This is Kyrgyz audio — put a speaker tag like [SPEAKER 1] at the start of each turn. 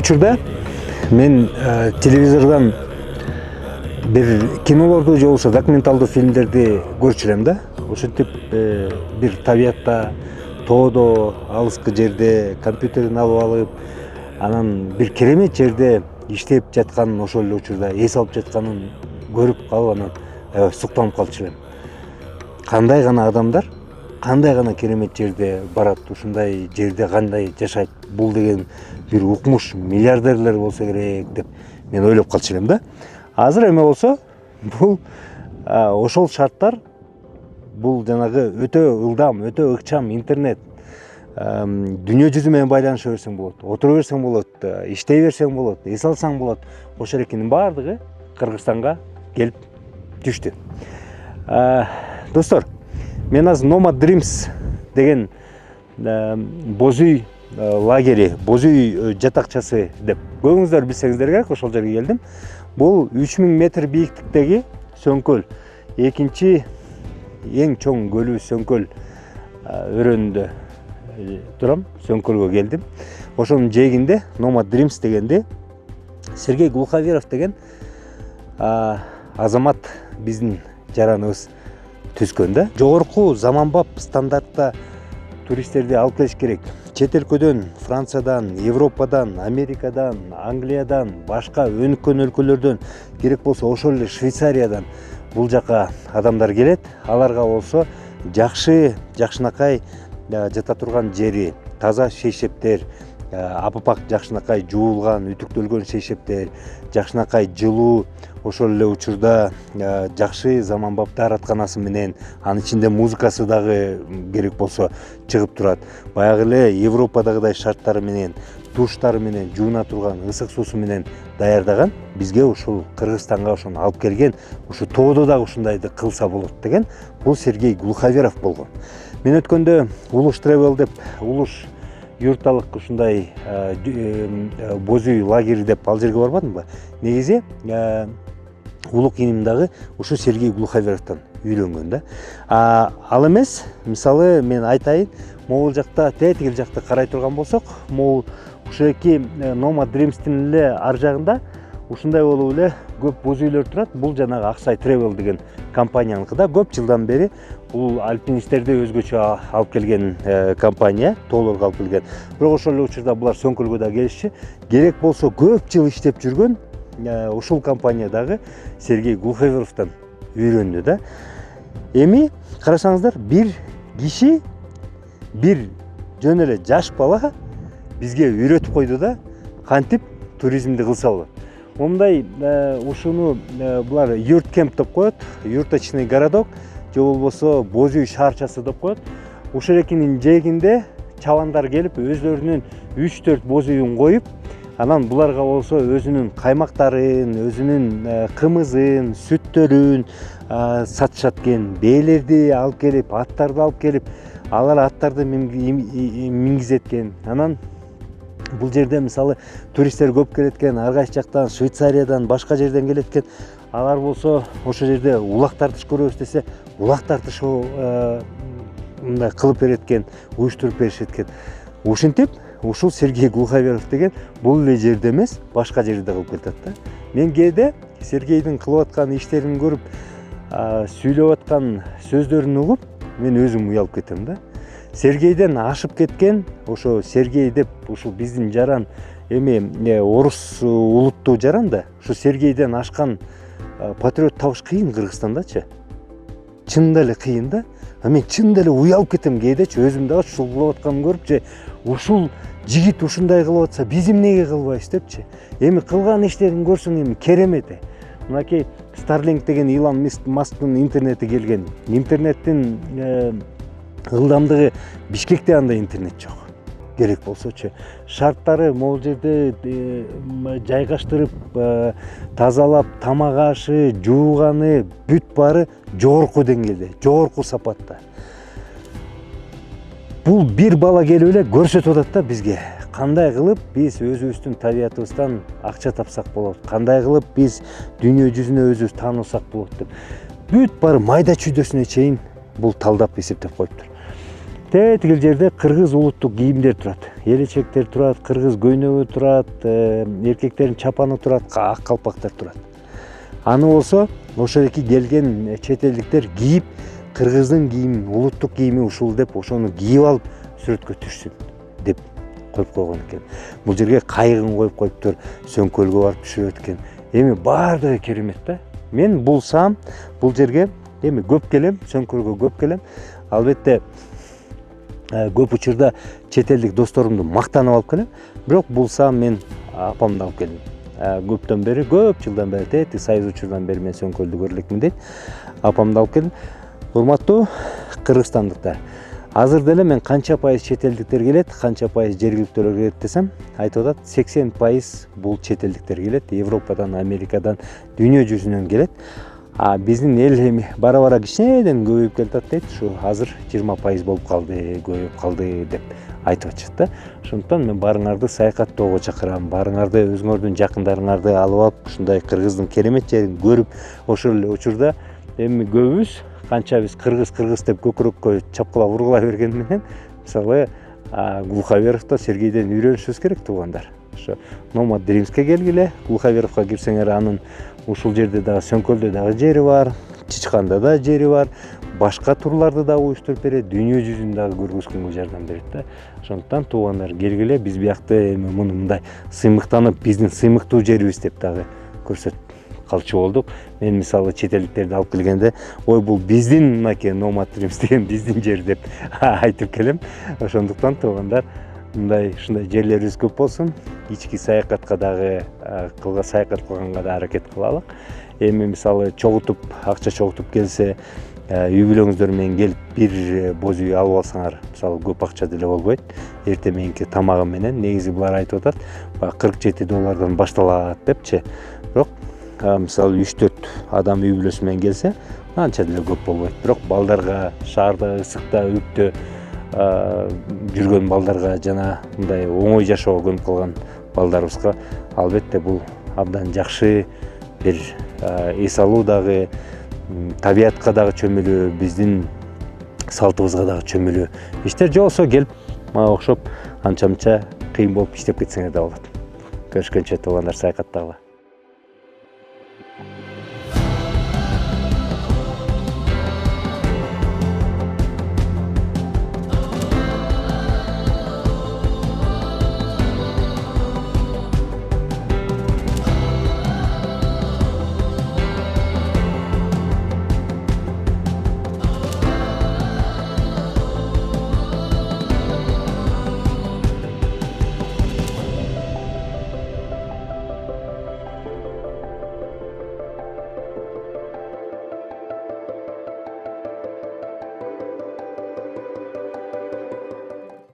[SPEAKER 1] учурда мен телевизордон бир кинолорду же болбосо документалдуу фильмдерди көрчү элем да. Ошентип бир табиятта, тоодо, алыскы жерде компьютерин алып алып, анан бир керемет жерде иштеп жатканын ошол эле учурда эс алып жатканын көрүп калып, анан аябай суктанып калчу элем. Кандай гана адамдар, кандай гана керемет жерде барат, ушундай жерде кандай жашайт, бул деген бир укмуш миллиардерлер болсо керек деп мен ойлоп калчу элем да. Азыр эме болсо бул ошол шарттар, бул жанагы өтө ылдам, өтө ыкчам интернет, дүйнө жүзү менен байланыша берсең болот, отура берсең болот, иштей берсең болот, эс алсаң болот. Ошол экенин баардыгы Кыргызстанга келип түштү. Достор, мен азыр Nomad Dreams деген боз үй лагери, боз үй жатакчасы деп көбүңүздөр билсеңиздер керек, ошол жерге келдим. Бул 3000 метр бийиктиктеги Сөңкөл, экинчи эң чоң көлү Сөңкөл өрөөнүндө турам. Сөңкөлгө келдим. Ошонун жээгинде Nomad Dreams дегенде Сергей Глуховеров деген азамат биздин жараныбыз түзгөн да. Жогорку заманбап стандартта туристтерди алып келиш керек. Чет өлкөдөн, Франциядан, Европадан, Америкадан, Англиядан, башка өнүккөн өлкөлөрдөн, керек болсо ошол эле Швейцариядан бул жака адамдар келет. Аларга болсо жакшынакай жата турган жери, таза шейшептер, апапак жакшынакай жуулган, үтүктөлгөн шейшептер, жакшынакай жылуу, ошол эле учурда жакшы заманбап дааратканасы менен, анын ичинде музыкасы дагы керек болсо чыгып турат. Баягы эле Европадагыдай шарттары менен, душтары менен, жууна турган ысык суусу менен даярдаган. Бизге ушул Кыргызстанга ошону алып келген, ушу тоодо дагы ушундайды кылса болот деген бул Сергей Глуховеров болгон. Мен өткөндө Улуш Travel деп, Улуш юрталык ушундай боз үй лагери деп ал жерге барбадымбы? Негизи улук иним дагы ушу Сергей Глуховеровдон үйлөнгөн да. Ал эмес, мисалы мен айтайын, могул жакта, тетигил жакта карай турган болсок, могул ушеки Nomad Dreams'тин эле ар жагында ушундай болуп эле көп боз үйлөр турат. Бул жанагы Аксай Travel деген компанияныкы да. Көп жылдан бери бул альпинисттерди өзгөчө алып келген компания, тоолорго алып келген. Бирок ошол эле учурда булар Сөңкөлгө да келишчи. Керек болсо көп жыл иштеп жүргөн ушул компаниядагы Сергей Глуховеровдон үйрөндү да. Эми карасаңыздар, бир киши, бир жөн эле жаш бала бизге үйрөтүп койду да, кантип туризмди кылса болот. Мындай ушуну булар юрт кемп деп коет, юрточный городок же болбосо боз үй шаарчасы деп коет. Ушул экинин жээгинде чабандар келип өздөрүнүн 3-4 боз үйүн коюп, анан буларга болсо өзүнүн каймактарын, өзүнүн кымызын, сүттөрүн сатышат экен. Бээлерди алып келип, аттарды алып келип, алар аттарды мингизет экен. Анан бул жерде мисалы туристтер көп келет экен, ар кайсы жактан, Швейцариядан, башка жерден келет экен. Алар болсо ошол жерде улак тартыш көрөбүз десе, улак тартыш мындай кылып берет экен, уюштуруп беришет экен. Ушинтип ушул Сергей Глуховеров деген бул эле жерде эмес, башка жерде кылып кетет да. Мен кээде Сергейдин кылып аткан иштерин көрүп, сүйлөп аткан сөздөрүн угуп, мен өзүм уялып кетем да. Сергейден ашып кеткен, ошо Сергей деп ушул биздин жаран, эми орус улуттуу жаран да, ушу Сергейден ашкан патриот табыш кыйын Кыргызстандачы. Чынында эле кыйын да. Мен чынында эле уялып кетем кээдечи, өзүм дагы ушул кылып атканын көрүп же, ушул жигит ушундай кылып атса, биз эмнеге кылбайбыз депчи. Эми кылган иштерин көрсөң эми керемети. Мынакей Starlink деген Илон Масктын интернети келген. Интернеттин ылдамдыгы Бишкекте андай интернет жок. Керек болсочу шарттары могул жерде жайгаштырып, тазалап, тамак ашы, жууганы бүт баары жогорку деңгээлде, жогорку сапатта. Бул бир бала келип эле көрсөтүп атат да бизге. Кандай кылып биз өзүбүздүн табиятыбыздан акча тапсак болот, кандай кылып биз дүйнө жүзүнө өзүбүз таанылсак болот деп. Бүт баары майда чүйдөсүнө чейин бул талдап эсептеп коюптур. Тетигил жерде кыргыз улуттук кийимдер турат. элечектер турат, кыргыз көйнөгү турат, эркектердин чапаны турат, ак калпактар турат. Аны болсо ошол эки келген чет элдиктер кийип, кыргыздын кийими, улуттук кийими ушул деп ошону кийип алып сүрөткө түшсүн деп коюп койгон экен. Бул жерге кайыгын коюп коюптур, сөңкөлгө барып түшүрөт экен. Эми баардыгы керемет да. Мен булсам бул жерге эми көп келем, сөңкөлгө көп келем. Албетте көп учурда чет элдик досторумду мактанып алып келем. Бирок булсам мен апамды алып келдим. Көптөн бери, көп жылдан бери, тети Союз учурдан бери мен сөңкөлдү көрө элекмин дейт. Апамды алып келдим. Урматтуу кыргызстандыктар, азыр деле мен канча пайыз чет элдиктер келет, канча пайыз жергиликтүүлөр келет десем, айтып атат 80% бул чет элдиктер келет, Европадан, Америкадан, дүйнө жүзүнөн келет. Биздин эл эми бара-бара кичинеден көбөйүп келатат дейт. Ушу азыр 20% болуп калды, көбөйүп калды деп айтып атышат да. Ошондуктан мен баарыңарды саякаттоого чакырам. Баарыңарды өзүңөрдүн жакындарыңарды алып алып, ушундай кыргыздын керемет жерин көрүп, ошол эле учурда эми көбүбүз канча биз кыргыз деп көкүрөккө чапкылап ургула берген менен, мисалы Глуховеровдо Сергейден үйрөнүшүбүз керек туугандар. Ошо Номад Дримске келгиле, Глуховеровго кирсеңер, анын ушул жерде дагы Сөңкөлдө дагы жери бар, Чычканда да жери бар, башка турларды да уюштуруп берет, дүйнө жүзүн дагы көргөзгөнгө жардам берет да. Ошондуктан туугандар келгиле, биз биякта эми муну мындай сыймыктанып, биздин сыймыктуу жерибиз деп дагы көрсөтүп калчу болдук. Мен мисалы чет элдиктерди алып келгенде, ой бул биздин мынакей Номад Дримс деген биздин жер деп айтып келем. Ошондуктан туугандар, ушундай жерлерибиз көп болсун. Ички саякатка дагы саякат кылганга да аракет кылалык. Эми мисалы акча чогултуп келсе, үй бүлөңүздөр менен келип бир боз үй алып алсаңар, мисалы көп акча деле болбойт. Эртең мененки тамагы менен негизи булар айтып атат, $47 башталат депчи. Бирок мисалы 3-4 адам үй бүлөсү менен келсе, анча деле көп болбойт. Бирок балдарга, шаарда ысыкта, үптө жүргөн балдарга жана мындай оңой жашоого көнүп калган балдарыбызга албетте бул абдан жакшы бир эс алуу дагы, табиятка дагы чөмүлүү, биздин салтыбызга дагы чөмүлүү иштер. Же болсо келип мага окшоп анча-мынча кыйын болуп иштеп кетсеңер да болот. Көрүшкөнчө туугандар, саякаттагыла.